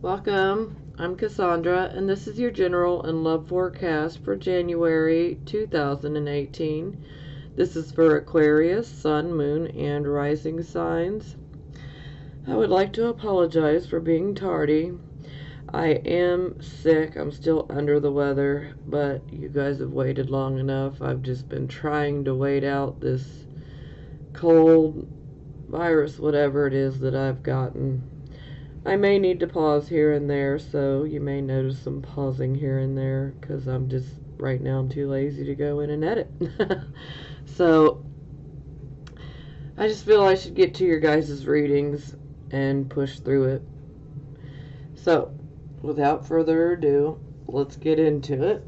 Welcome. I'm Cassandra, and this is your general and love forecast for January 2018. This is for Aquarius, Sun, Moon, and Rising signs. I would like to apologize for being tardy. I am sick. I'm still under the weather, but you guys have waited long enough. I've just been trying to wait out this cold, virus, whatever it is that I've gotten. I may need to pause here and there, so you may notice some pausing here and there, because I'm just, right now, I'm too lazy to go in and edit. So, I just feel I should get to your guys' readings and push through it. So, without further ado, let's get into it.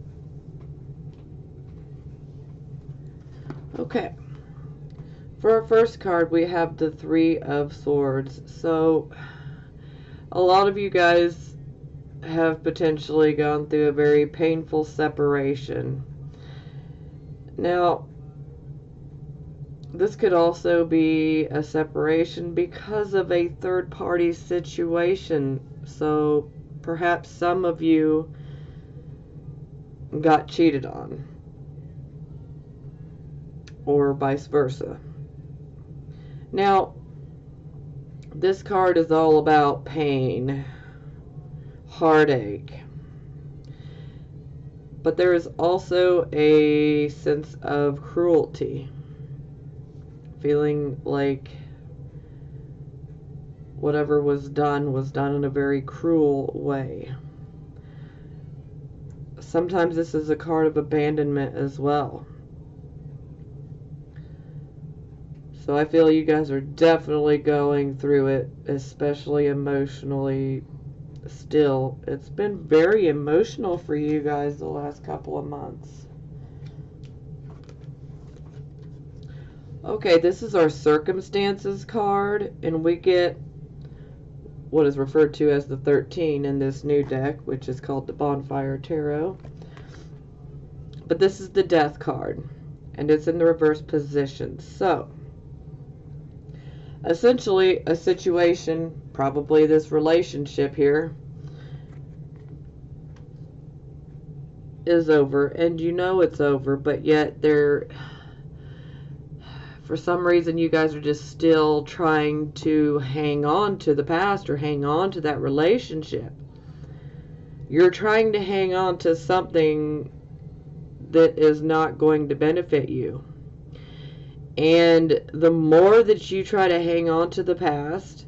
Okay. For our first card, we have the Three of Swords. So, a lot of you guys have potentially gone through a very painful separation. Now, this could also be a separation because of a third-party situation. So, perhaps some of you got cheated on, or vice versa. Now, this card is all about pain, heartache, but there is also a sense of cruelty, feeling like whatever was done in a very cruel way. Sometimes this is a card of abandonment as well. So I feel you guys are definitely going through it, especially emotionally still. It's been very emotional for you guys the last couple of months. Okay, this is our circumstances card, and we get what is referred to as the 13 in this new deck, which is called the Bonfire Tarot. But this is the Death card, and it's in the reverse position. So, essentially, a situation, probably this relationship here, is over, and you know it's over, but yet for some reason, you guys are just still trying to hang on to the past or hang on to that relationship. You're trying to hang on to something that is not going to benefit you. And the more that you try to hang on to the past,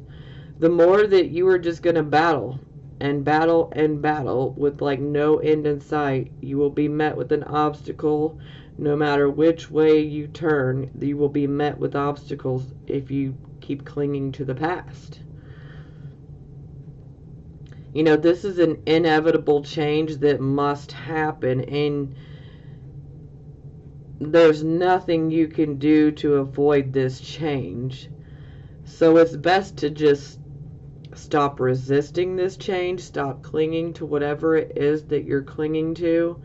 the more that you are just going to battle and battle and battle with like no end in sight. You will be met with an obstacle. No matter which way you turn, you will be met with obstacles if you keep clinging to the past. You know, this is an inevitable change that must happen, and there's nothing you can do to avoid this change. So it's best to just stop resisting this change, stop clinging to whatever it is that you're clinging to.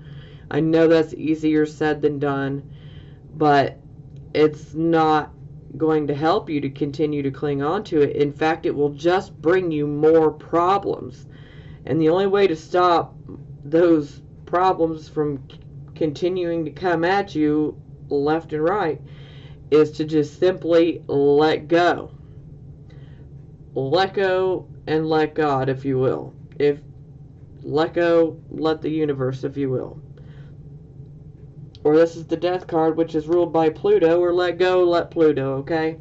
I know that's easier said than done, but it's not going to help you to continue to cling on to it. In fact, it will just bring you more problems. And the only way to stop those problems from continuing to come at you left and right is to just simply let go. Let go and let God, if you will. Let go, let the universe, if you will. Or this is the Death card, which is ruled by Pluto, or let go, let Pluto, okay?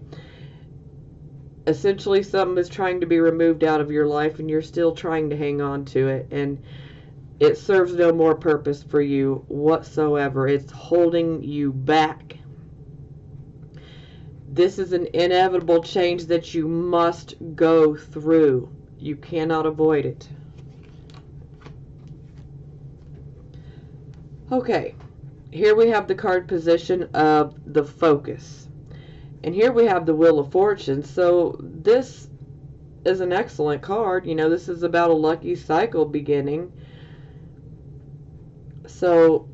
Essentially, something is trying to be removed out of your life, and you're still trying to hang on to it, and it serves no more purpose for you whatsoever. It's holding you back. This is an inevitable change that you must go through. You cannot avoid it. Okay. Here we have the card position of the Focus. And here we have the Wheel of Fortune. So this is an excellent card. You know, this is about a lucky cycle beginning. So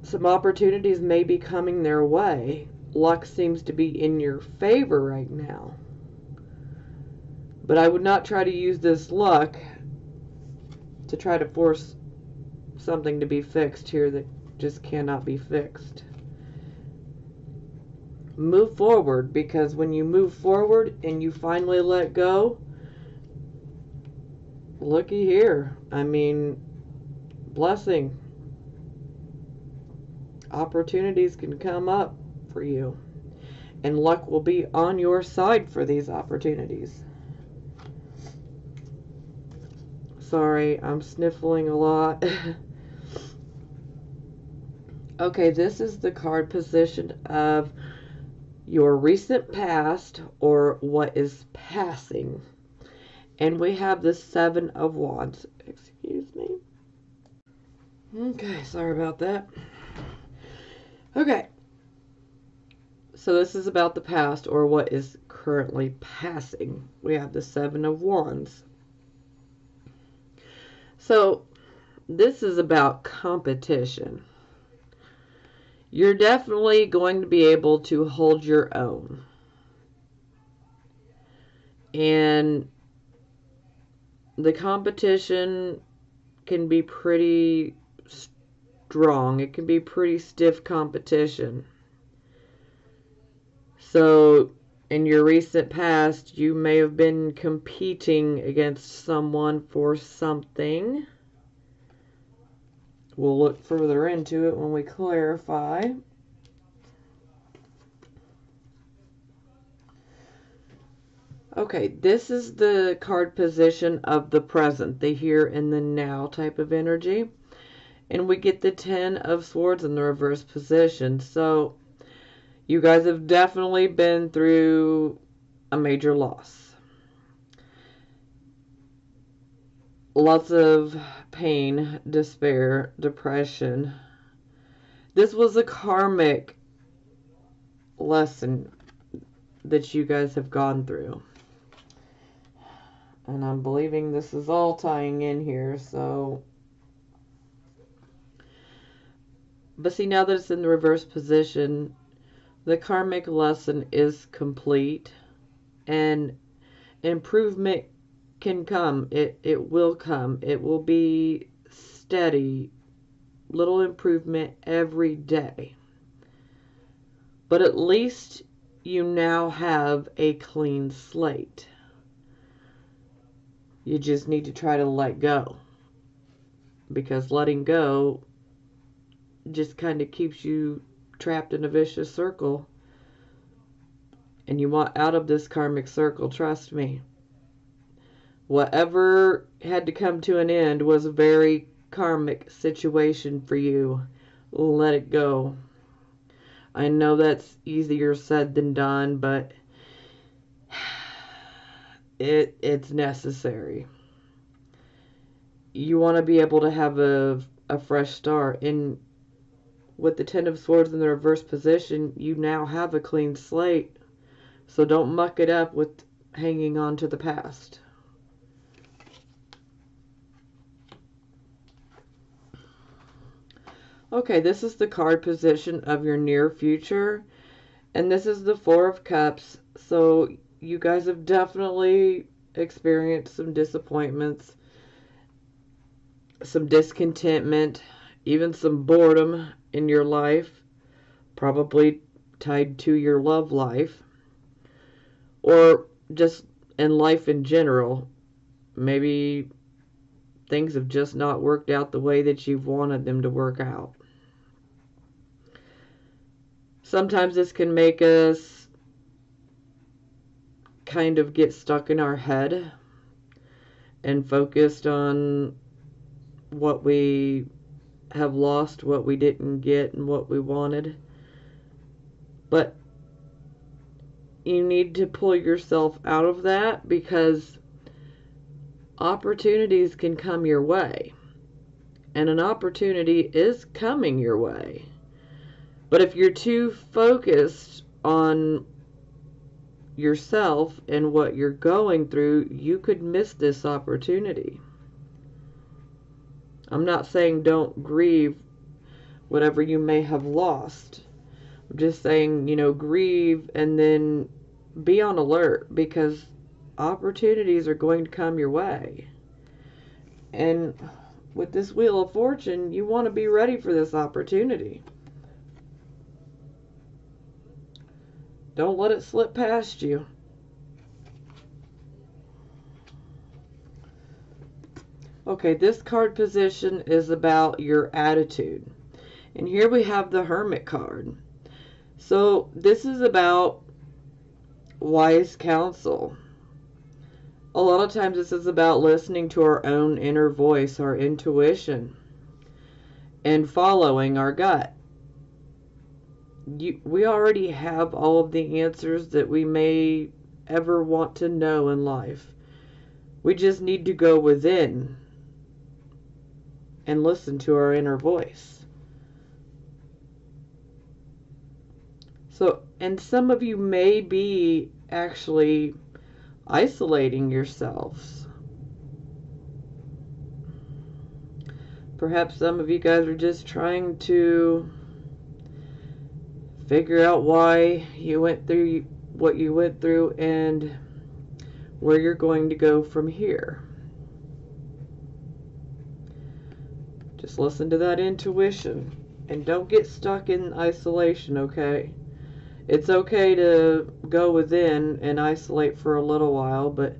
some opportunities may be coming their way. Luck seems to be in your favor right now. But I would not try to use this luck to try to force something to be fixed here that just cannot be fixed. Move forward, because when you move forward and you finally let go, looky here. I mean, blessing. Opportunities can come up for you, and luck will be on your side for these opportunities. Sorry, I'm sniffling a lot. Okay, this is the card position of your recent past, or what is passing. And we have the Seven of Wands. Excuse me. Okay, sorry about that. Okay. So this is about the past, or what is currently passing. We have the Seven of Wands. So this is about competition. You're definitely going to be able to hold your own. And the competition can be pretty strong. It can be pretty stiff competition. So in your recent past, you may have been competing against someone for something. We'll look further into it when we clarify. Okay, this is the card position of the present, the here and the now type of energy. And we get the Ten of Swords in the reverse position. So you guys have definitely been through a major loss. Lots of pain, despair, depression. This was a karmic lesson that you guys have gone through. And I'm believing this is all tying in here, so. But see, now that it's in the reverse position, the karmic lesson is complete, and improvement can come. It will come. It will be steady, little improvement every day. But at least you now have a clean slate. You just need to try to let go, because letting go just kind of keeps you trapped in a vicious circle, and you want out of this karmic circle. Trust me. Whatever had to come to an end was a very karmic situation for you. Let it go. I know that's easier said than done, but it's necessary. You want to be able to have a fresh start. And with the Ten of Swords in the reverse position, you now have a clean slate. So don't muck it up with hanging on to the past. Okay, this is the card position of your near future. And this is the Four of Cups. So you guys have definitely experienced some disappointments, some discontentment, even some boredom in your life, probably tied to your love life, or just in life in general. Maybe things have just not worked out the way that you've wanted them to work out. Sometimes this can make us kind of get stuck in our head and focused on what we have lost, what we didn't get, and what we wanted. But you need to pull yourself out of that, because opportunities can come your way. And an opportunity is coming your way. But if you're too focused on yourself and what you're going through, you could miss this opportunity. I'm not saying don't grieve whatever you may have lost. I'm just saying, grieve and then be on alert, because opportunities are going to come your way. And with this Wheel of Fortune, you want to be ready for this opportunity. Don't let it slip past you. Okay, this card position is about your attitude. And here we have the Hermit card. So this is about wise counsel. A lot of times this is about listening to our own inner voice, our intuition, and following our gut. We already have all of the answers that we may ever want to know in life. We just need to go within and listen to our inner voice. So, and some of you may be actually isolating yourselves. Perhaps some of you guys are just trying to figure out why you went through what you went through and where you're going to go from here. Just listen to that intuition and don't get stuck in isolation, okay? It's okay to go within and isolate for a little while, but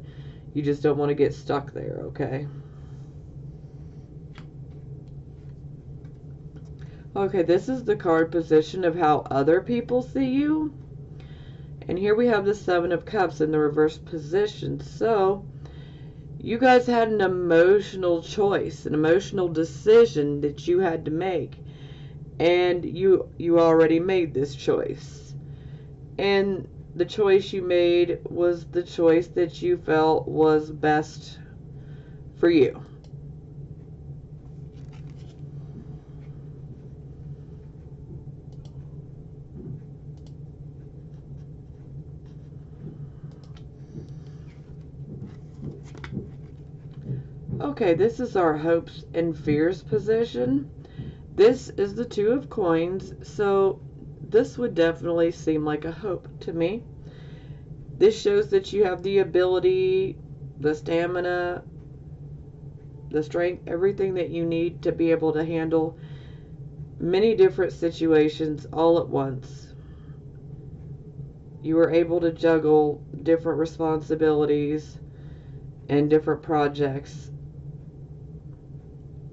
you just don't want to get stuck there, okay? Okay, this is the card position of how other people see you. And here we have the Seven of Cups in the reverse position. So, you guys had an emotional choice, an emotional decision that you had to make. And you already made this choice. And the choice you made was the choice that you felt was best for you. Okay, this is our hopes and fears position. This is the Two of Coins, so this would definitely seem like a hope to me. This shows that you have the ability, the stamina, the strength, everything that you need to be able to handle many different situations all at once. You are able to juggle different responsibilities and different projects.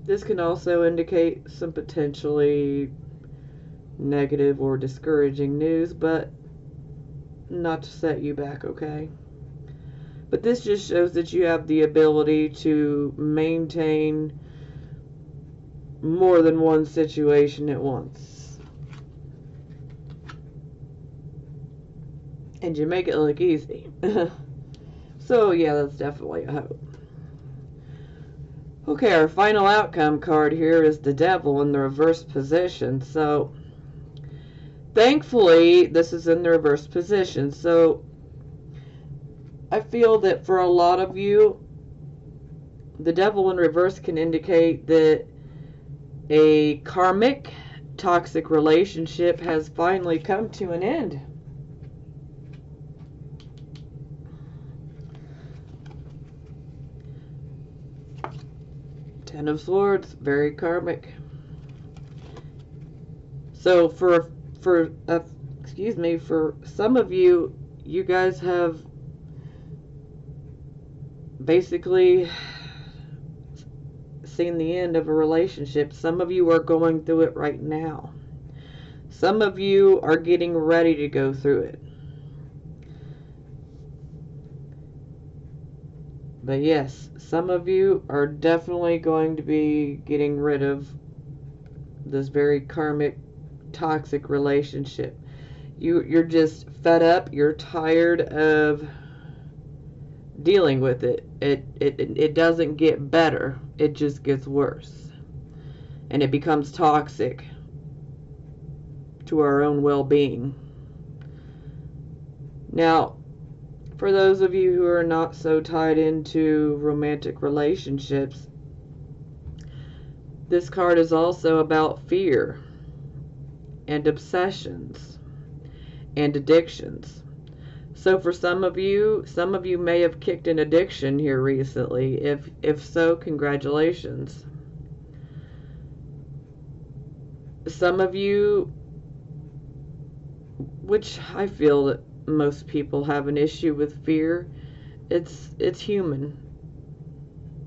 This can also indicate some potentially negative or discouraging news, but not to set you back, okay? But this just shows that you have the ability to maintain more than one situation at once. And you make it look easy. So yeah, that's definitely a hope. Okay, our final outcome card here is the Devil in the reverse position. So thankfully, this is in the reverse position. So I feel that for a lot of you, the Devil in reverse can indicate that a karmic, toxic relationship has finally come to an end. Ten of Swords, very karmic. So for some of you, you guys have basically seen the end of a relationship. Some of you are going through it right now. Some of you are getting ready to go through it. But yes, some of you are definitely going to be getting rid of this very karmic, toxic relationship. You're just fed up. You're tired of dealing with it. It doesn't get better. It just gets worse. And it becomes toxic to our own well-being. Now, for those of you who are not so tied into romantic relationships, this card is also about fear and obsessions and addictions. So for some of you may have kicked an addiction here recently. If so, congratulations. Some of you, which I feel that most people have an issue with fear, it's human.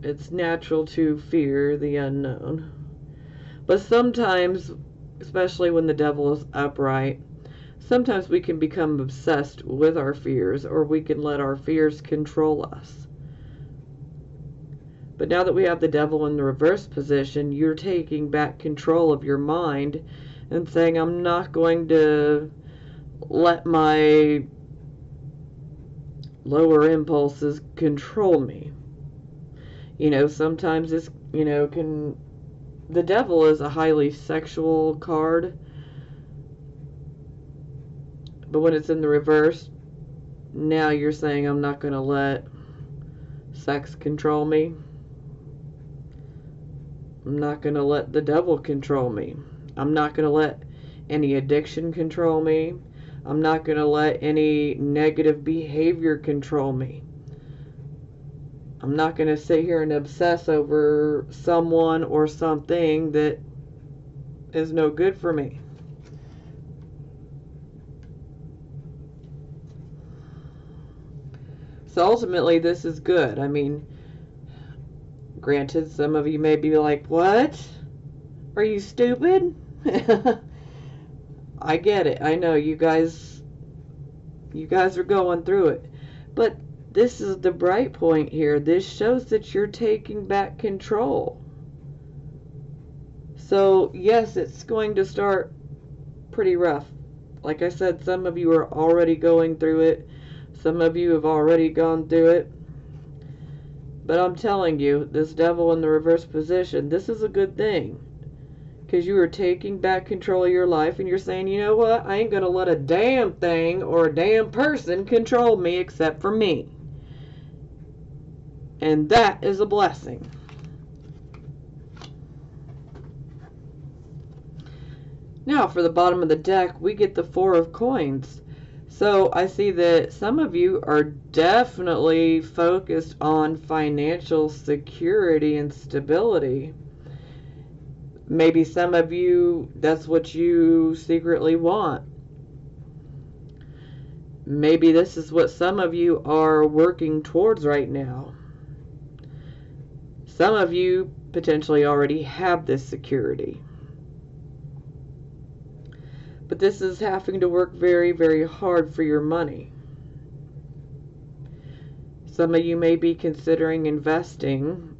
It's natural to fear the unknown. But sometimes, especially when the devil is upright, sometimes we can become obsessed with our fears, or we can let our fears control us. But now that we have the devil in the reverse position, you're taking back control of your mind and saying, I'm not going to let my lower impulses control me. Sometimes this, the devil is a highly sexual card, but when it's in the reverse, now you're saying, I'm not going to let sex control me. I'm not going to let the devil control me. I'm not going to let any addiction control me. I'm not going to let any negative behavior control me. I'm not going to sit here and obsess over someone or something that is no good for me. So ultimately, this is good. I mean, granted, some of you may be like, what? Are you stupid? I get it. I know you guys are going through it. But this is the bright point here. This shows that you're taking back control. So, yes, it's going to start pretty rough. Like I said, some of you are already going through it. Some of you have already gone through it. But I'm telling you, this devil in the reverse position, this is a good thing. Because you are taking back control of your life and you're saying, you know what? I ain't going to let a damn thing or a damn person control me except for me. And that is a blessing. Now, for the bottom of the deck, we get the Four of Coins. So I see that some of you are definitely focused on financial security and stability. Maybe some of you, that's what you secretly want. Maybe this is what some of you are working towards right now. Some of you potentially already have this security. But this is having to work very, very hard for your money. Some of you may be considering investing.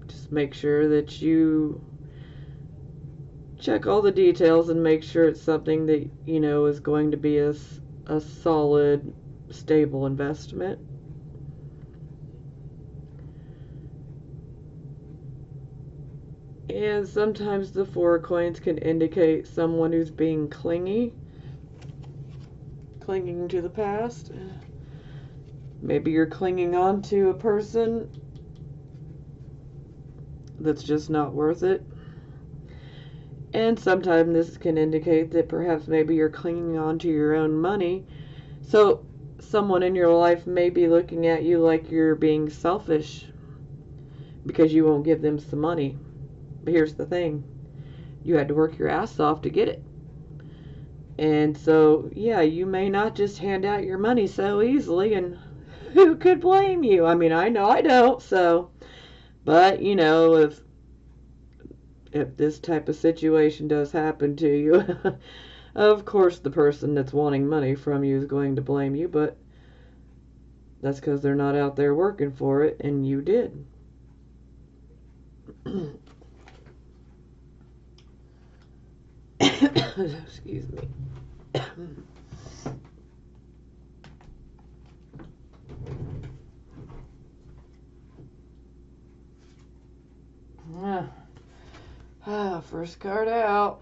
Just make sure that you check all the details and make sure it's something that, is going to be a solid, stable investment. And sometimes the Four of Coins can indicate someone who's being clinging to the past. Maybe you're clinging on to a person that's just not worth it. And sometimes this can indicate that perhaps maybe you're clinging on to your own money. So someone in your life may be looking at you like you're being selfish because you won't give them some money. But here's the thing. You had to work your ass off to get it. And so, yeah, you may not just hand out your money so easily, and who could blame you? I mean, I know I don't, so. But, if this type of situation does happen to you, of course the person that's wanting money from you is going to blame you, but that's because they're not out there working for it, and you did. Excuse me. First card out.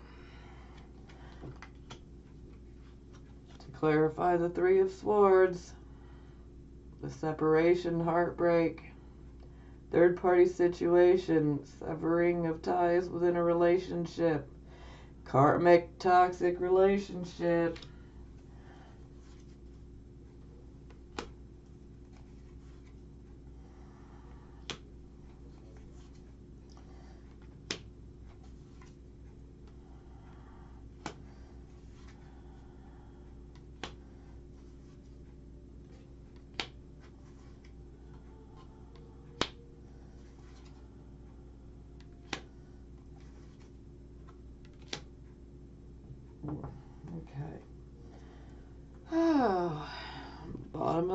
To clarify the Three of Swords. The separation, heartbreak. Third party situation. Severing of ties within a relationship. Karmic toxic relationship.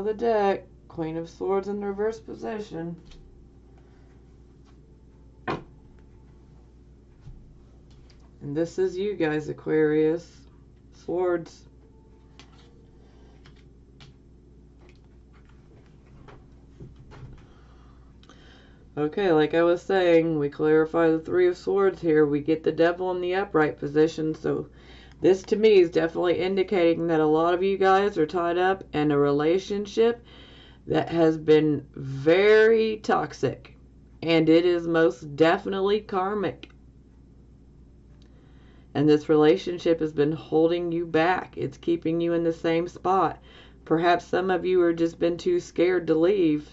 of the deck, Queen of Swords in the reverse position. And this is you guys, Aquarius. Swords. Okay, like I was saying, we clarify the Three of Swords here. We get the Devil in the upright position. So this to me is definitely indicating that a lot of you guys are tied up in a relationship that has been very toxic. And it is most definitely karmic. And this relationship has been holding you back. It's keeping you in the same spot. Perhaps some of you have just been too scared to leave.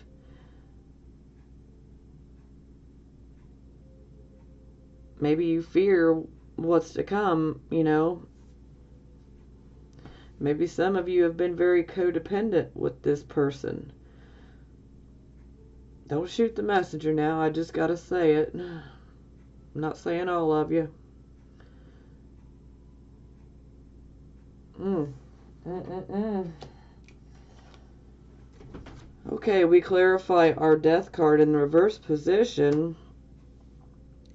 Maybe you fear what's to come, you know. Maybe some of you have been very codependent with this person. Don't shoot the messenger now. I just gotta say it. I'm not saying all of you. Okay, we clarify our Death card in the reverse position.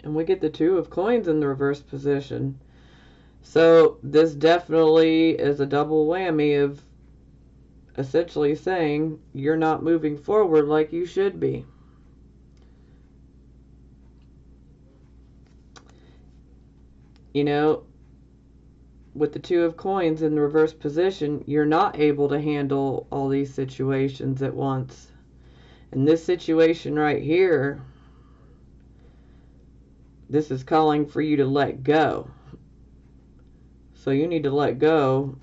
And we get the Two of Coins in the reverse position. So this definitely is a double whammy of essentially saying you're not moving forward like you should be. You know, with the Two of Coins in the reverse position, you're not able to handle all these situations at once. And this situation right here, this is calling for you to let go. So you need to let go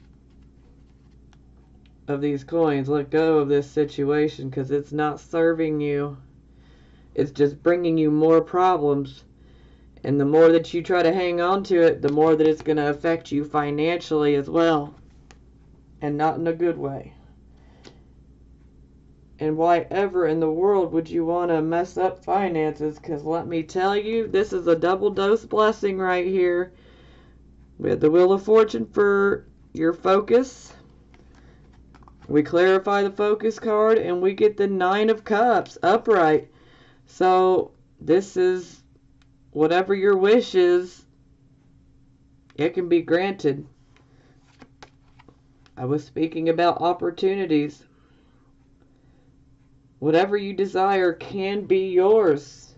of these coins. Let go of this situation because it's not serving you. It's just bringing you more problems. And the more that you try to hang on to it, the more that it's going to affect you financially as well. And not in a good way. And why ever in the world would you want to mess up finances? Because let me tell you, this is a double dose blessing right here. We have the Wheel of Fortune for your focus. We clarify the focus card and we get the Nine of Cups upright. So this is whatever your wish is, it can be granted. I was speaking about opportunities. Whatever you desire can be yours.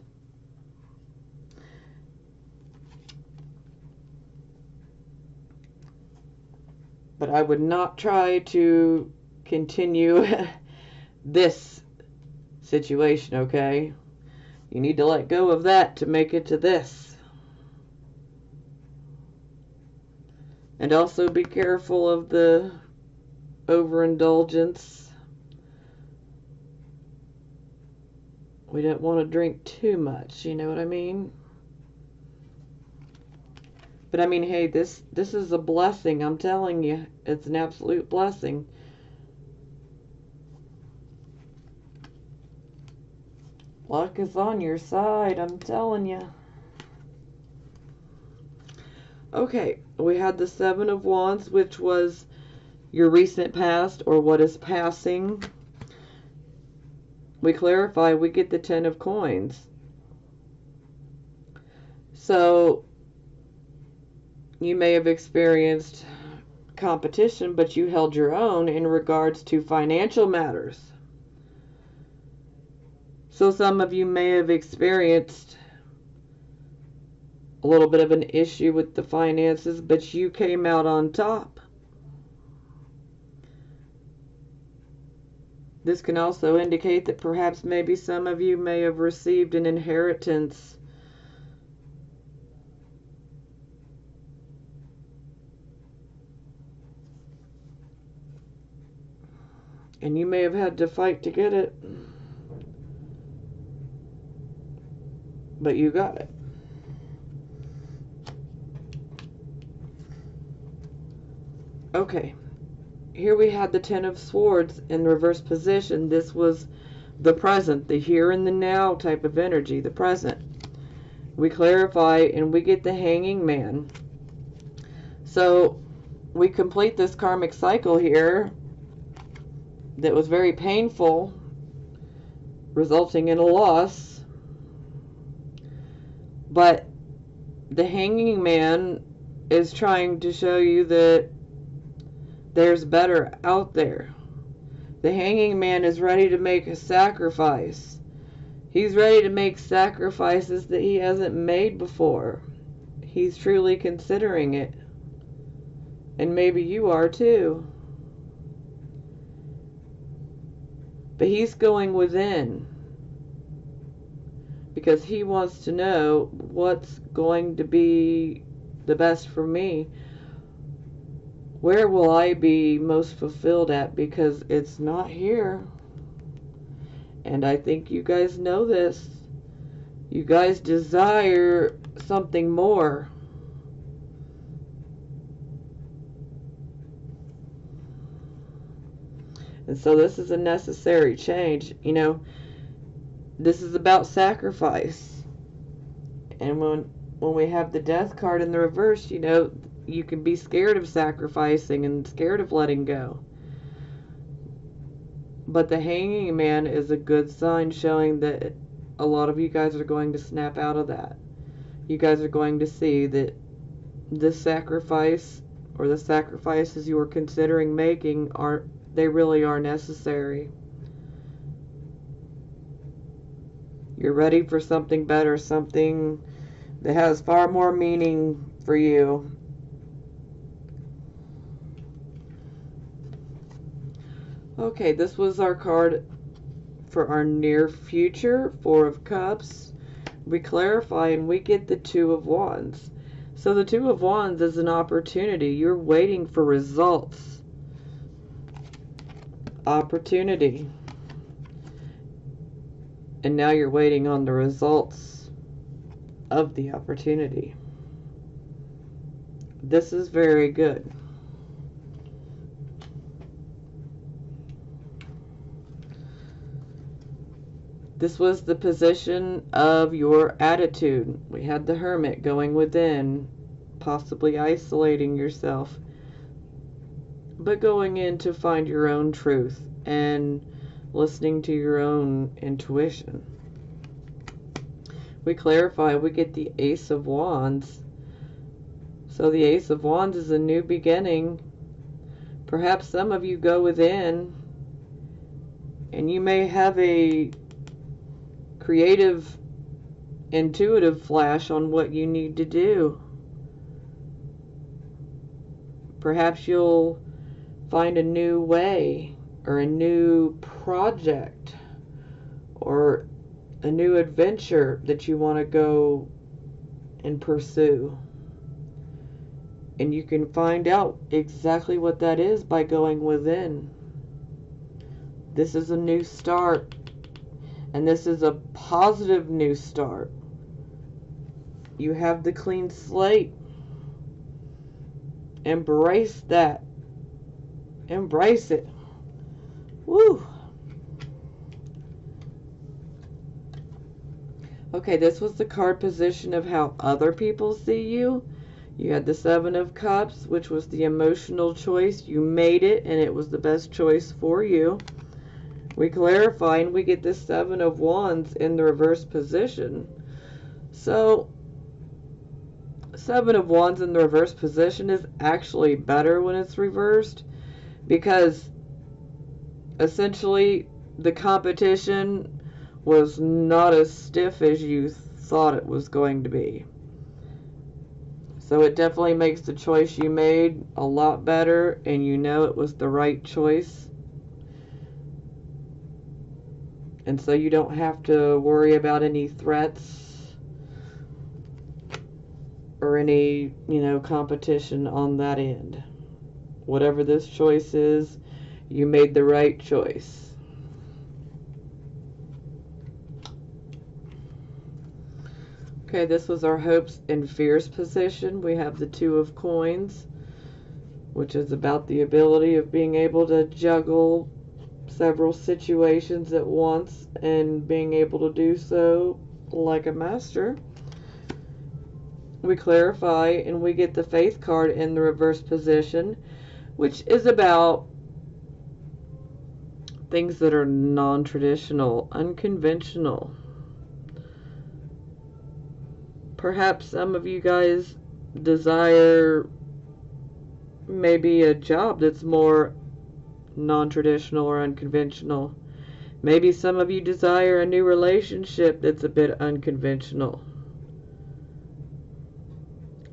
But I would not try to continue this situation, okay? You need to let go of that to make it to this. And also be careful of the overindulgence. We don't want to drink too much, you know what I mean? But I mean, hey, this is a blessing, I'm telling you. It's an absolute blessing. Luck is on your side, I'm telling you. Okay, we had the Seven of Wands, which was your recent past or what is passing. We clarify, we get the Ten of Coins. So, you may have experienced competition, but you held your own in regards to financial matters. So some of you may have experienced a little bit of an issue with the finances, but you came out on top. This can also indicate that perhaps maybe some of you may have received an inheritance. And you may have had to fight to get it. But you got it. Okay. Here we had the Ten of Swords in reverse position. This was the present, the here and the now type of energy, the present. We clarify and we get the Hanging Man. So we complete this karmic cycle here that was very painful, resulting in a loss. But the Hanging Man is trying to show you that there's better out there. The Hanging Man is ready to make a sacrifice. He's ready to make sacrifices that he hasn't made before. He's truly considering it. And maybe you are too. But he's going within, because he wants to know what's going to be the best for me. Where will I be most fulfilled at? Because it's not here. And I think you guys know this. You guys desire something more. And so this is a necessary change. You know, this is about sacrifice. And when we have the Death card in the reverse, you know, you can be scared of sacrificing and scared of letting go. But the Hanging Man is a good sign, showing that a lot of you guys are going to snap out of that. You guys are going to see that this sacrifice, or the sacrifices you are considering making, they really are necessary. You're ready for something better, something that has far more meaning for you. Okay, this was our card for our near future, Four of Cups. We clarify and we get the Two of Wands. So the Two of Wands is an opportunity. You're waiting for results. Opportunity. And now you're waiting on the results of the opportunity. This is very good. This was the position of your attitude. We had the Hermit going within, possibly isolating yourself, but going in to find your own truth and listening to your own intuition. We clarify, we get the Ace of Wands. So the Ace of Wands is a new beginning. Perhaps some of you go within and you may have a creative, intuitive flash on what you need to do. Perhaps you'll find a new way, or a new project, or a new adventure that you want to go and pursue. And you can find out exactly what that is by going within. This is a new start. And this is a positive new start. You have the clean slate. Embrace that. Embrace it. Woo! Okay, this was the card position of how other people see you. You had the Seven of Cups, which was the emotional choice. You made it, and it was the best choice for you. We clarify, and we get this Seven of Wands in the reverse position. So, Seven of Wands in the reverse position is actually better when it's reversed, because essentially the competition was not as stiff as you thought it was going to be. So it definitely makes the choice you made a lot better, and you know it was the right choice. And so you don't have to worry about any threats or any, competition on that end. Whatever this choice is, you made the right choice. Okay, this was our hopes and fears position. We have the Two of Coins, which is about the ability of being able to juggle several situations at once and being able to do so like a master. We clarify and we get the Faith card in the reverse position, which is about things that are non-traditional, unconventional. Perhaps some of you guys desire maybe a job that's more non-traditional or unconventional. Maybe some of you desire a new relationship that's a bit unconventional.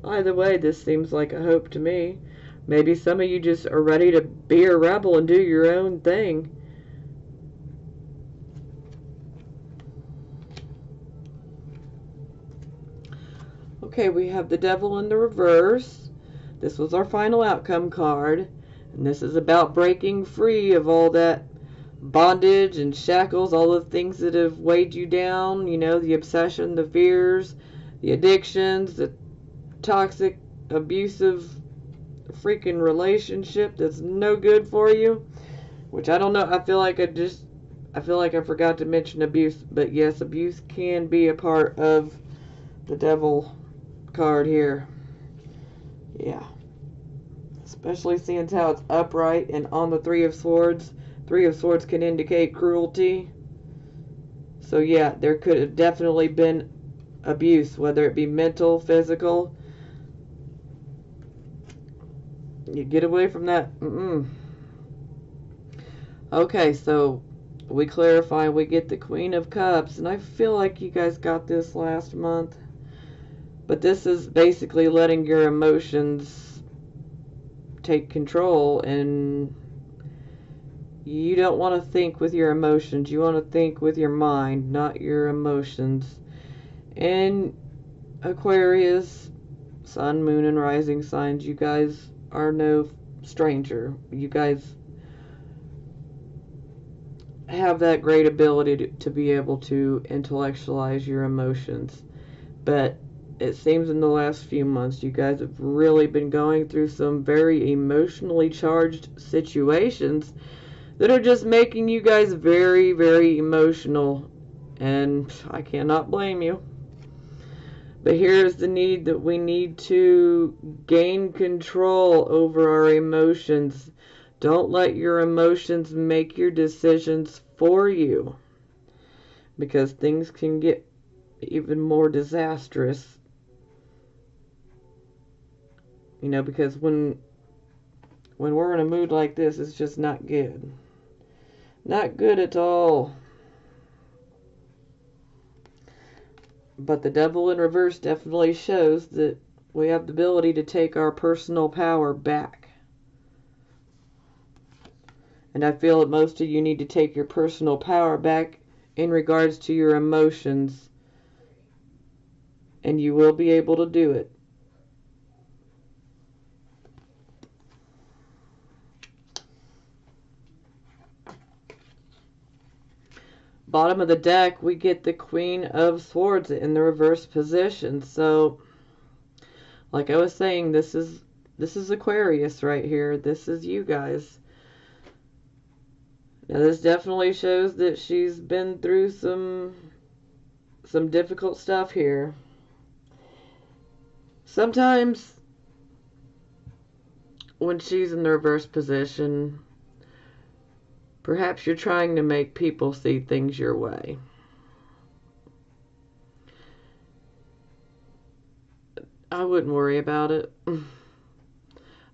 Either way, this seems like a hope to me. Maybe some of you just are ready to be a rebel and do your own thing. Okay, we have the Devil in the reverse. This was our final outcome card. And this is about breaking free of all that bondage and shackles, all the things that have weighed you down, you know, the obsession, the fears, the addictions, the toxic, abusive, freaking relationship that's no good for you. Which I don't know, I feel like I forgot to mention abuse, but yes, abuse can be a part of the Devil card here. Yeah. Especially seeing how it's upright and on the Three of Swords. Three of Swords can indicate cruelty. So yeah, there could have definitely been abuse, whether it be mental, physical. You get away from that. Okay, so we clarify, we get the Queen of Cups, and I feel like you guys got this last month. But this is basically letting your emotions take control, and you don't want to think with your emotions. You want to think with your mind, not your emotions. And Aquarius, Sun, Moon, and Rising signs, you guys are no stranger. You guys have that great ability to be able to intellectualize your emotions. But it seems in the last few months you guys have really been going through some very emotionally charged situations that are just making you guys very, very emotional. And I cannot blame you. But here's the need that we need to gain control over our emotions. Don't let your emotions make your decisions for you, because things can get even more disastrous. You know, because when we're in a mood like this, it's just not good. Not good at all. But the Devil in reverse definitely shows that we have the ability to take our personal power back. And I feel that most of you need to take your personal power back in regards to your emotions. And you will be able to do it. Bottom of the deck, we get the Queen of Swords in the reverse position. So, like I was saying, this is Aquarius right here. This is you guys. Now, this definitely shows that she's been through some difficult stuff here. Sometimes, when she's in the reverse position, perhaps you're trying to make people see things your way. I wouldn't worry about it.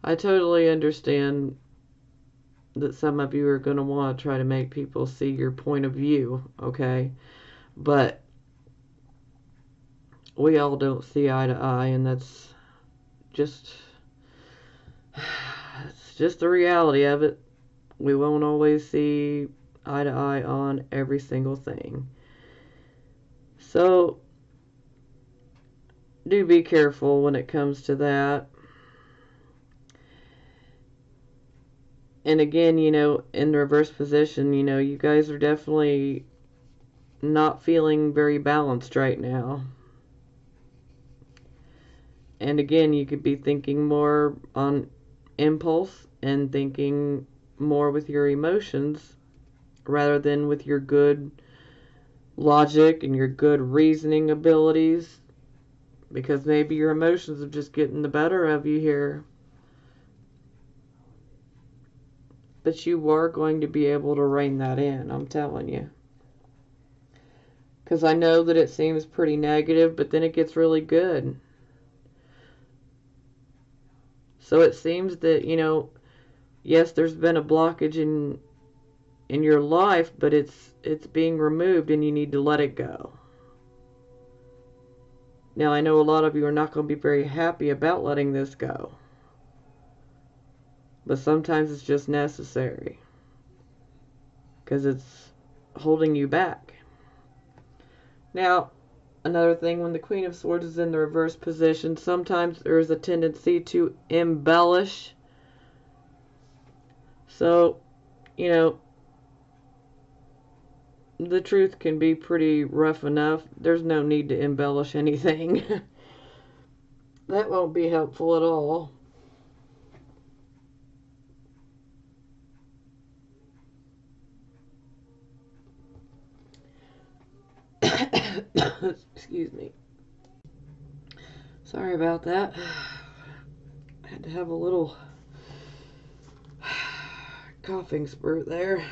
I totally understand that some of you are going to want to try to make people see your point of view, okay? But we all don't see eye to eye, and that's just it's just the reality of it. We won't always see eye to eye on every single thing. So do be careful when it comes to that. And again, you know, in the reverse position, you know, you guys are definitely not feeling very balanced right now. And again, you could be thinking more on impulse and thinking more with your emotions rather than with your good logic and your good reasoning abilities, because maybe your emotions are just getting the better of you here. But you are going to be able to rein that in, I'm telling you. Because I know that it seems pretty negative, but then it gets really good. So it seems that, you know, yes, there's been a blockage in your life, but it's being removed and you need to let it go. Now, I know a lot of you are not going to be very happy about letting this go. But sometimes it's just necessary. Because it's holding you back. Now, another thing, when the Queen of Swords is in the reverse position, sometimes there is a tendency to embellish. So, you know, the truth can be pretty rough enough. There's no need to embellish anything. That won't be helpful at all. Excuse me. Sorry about that. I had to have a little coughing spurt there.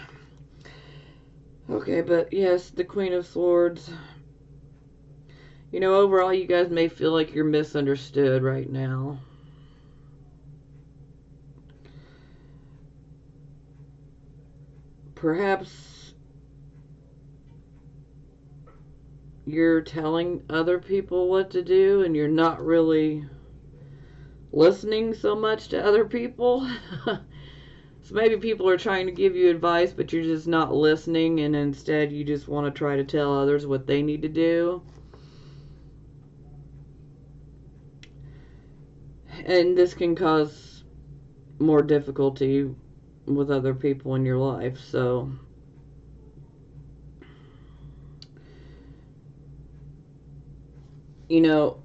Okay, but yes, the Queen of Swords. You know, overall, you guys may feel like you're misunderstood right now. Perhaps you're telling other people what to do and you're not really listening so much to other people. So maybe people are trying to give you advice, but you're just not listening, and instead you just want to try to tell others what they need to do. And this can cause more difficulty with other people in your life. So you know,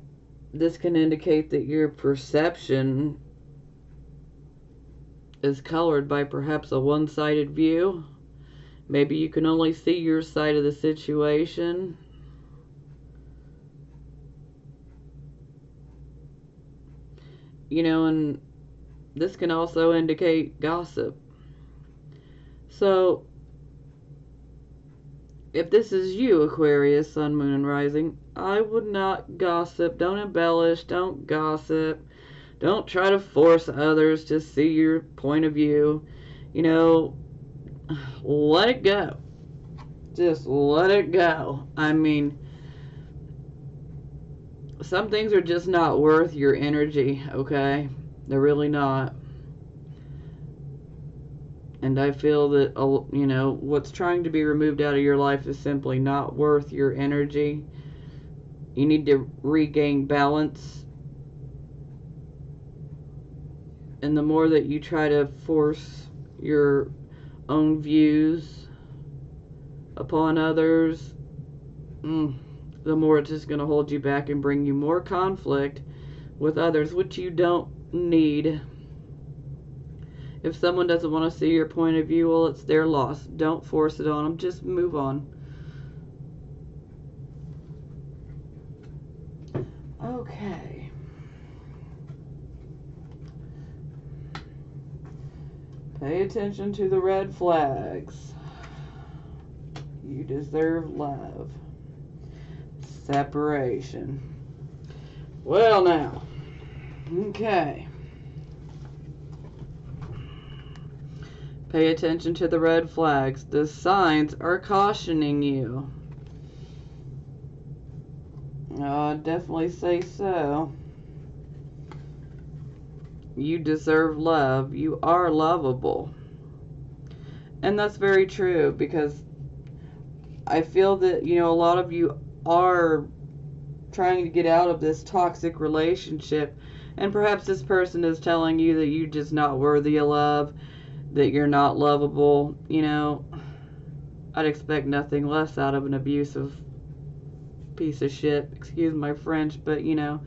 this can indicate that your perception is colored by perhaps a one-sided view. Maybe you can only see your side of the situation. You know, and this can also indicate gossip. So, if this is you, Aquarius, Sun, Moon, and Rising, I would not gossip. Don't embellish. Don't gossip. Don't try to force others to see your point of view. You know, let it go. Just let it go. I mean, some things are just not worth your energy, okay? They're really not. And I feel that, you know, what's trying to be removed out of your life is simply not worth your energy. You need to regain balance. And the more that you try to force your own views upon others, the more it's just going to hold you back and bring you more conflict with others, which you don't need. If someone doesn't want to see your point of view, well, it's their loss. Don't force it on them. Just move on. Okay. Pay attention to the red flags. You deserve love. Separation. Well, now. Okay. Pay attention to the red flags. The signs are cautioning you. I'd definitely say so. You deserve love. You are lovable. And that's very true, because I feel that, you know, a lot of you are trying to get out of this toxic relationship, and perhaps this person is telling you that you're just not worthy of love, that you're not lovable. You know, I'd expect nothing less out of an abusive piece of shit. Excuse my French, but, you know,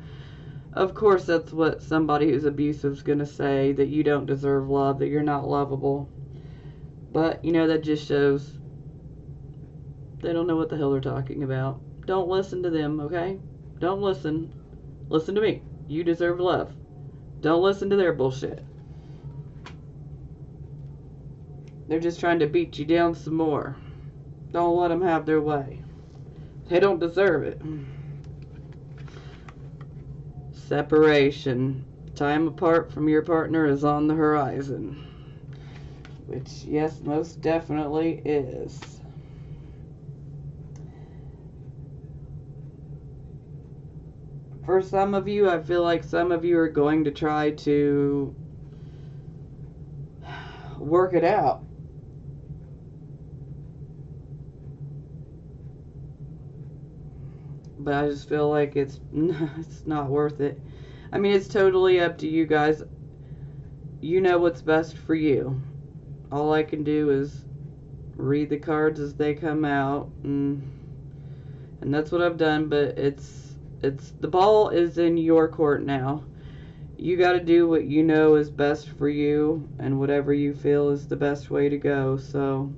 of course that's what somebody who's abusive is going to say, that you don't deserve love, that you're not lovable. But, you know, that just shows they don't know what the hell they're talking about. Don't listen to them, okay? Don't listen. Listen to me. You deserve love. Don't listen to their bullshit. They're just trying to beat you down some more. Don't let them have their way. They don't deserve it. Separation. Time apart from your partner is on the horizon. Which, yes, most definitely is. For some of you, I feel like some of you are going to try to work it out. But I just feel like it's not worth it. I mean, it's totally up to you guys. You know what's best for you. All I can do is read the cards as they come out, and that's what I've done. But it's the ball is in your court now. You got to do what you know is best for you, and whatever you feel is the best way to go. So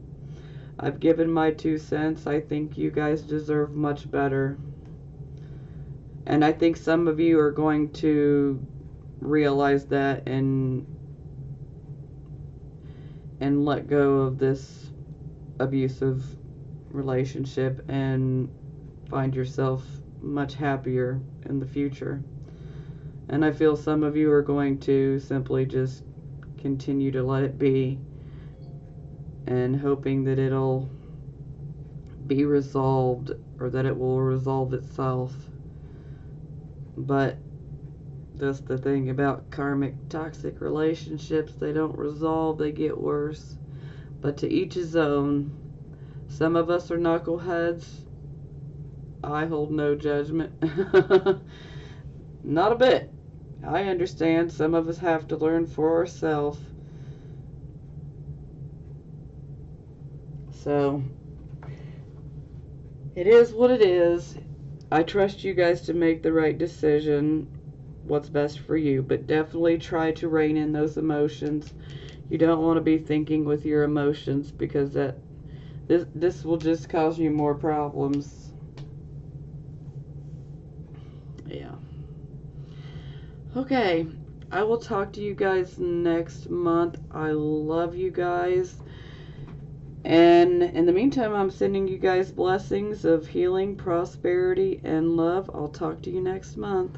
I've given my 2 cents. I think you guys deserve much better. And I think some of you are going to realize that and let go of this abusive relationship and find yourself much happier in the future. And I feel some of you are going to simply just continue to let it be and hoping that it'll be resolved, or that it will resolve itself. But that's the thing about karmic toxic relationships. They don't resolve, they get worse. But to each his own. Some of us are knuckleheads. I hold no judgment. Not a bit. I understand some of us have to learn for ourselves. So, it is what it is. I trust you guys to make the right decision, what's best for you, but definitely try to rein in those emotions. You don't want to be thinking with your emotions, because this will just cause you more problems. Yeah. Okay, I will talk to you guys next month. I love you guys. And in the meantime, I'm sending you guys blessings of healing, prosperity, and love. I'll talk to you next month.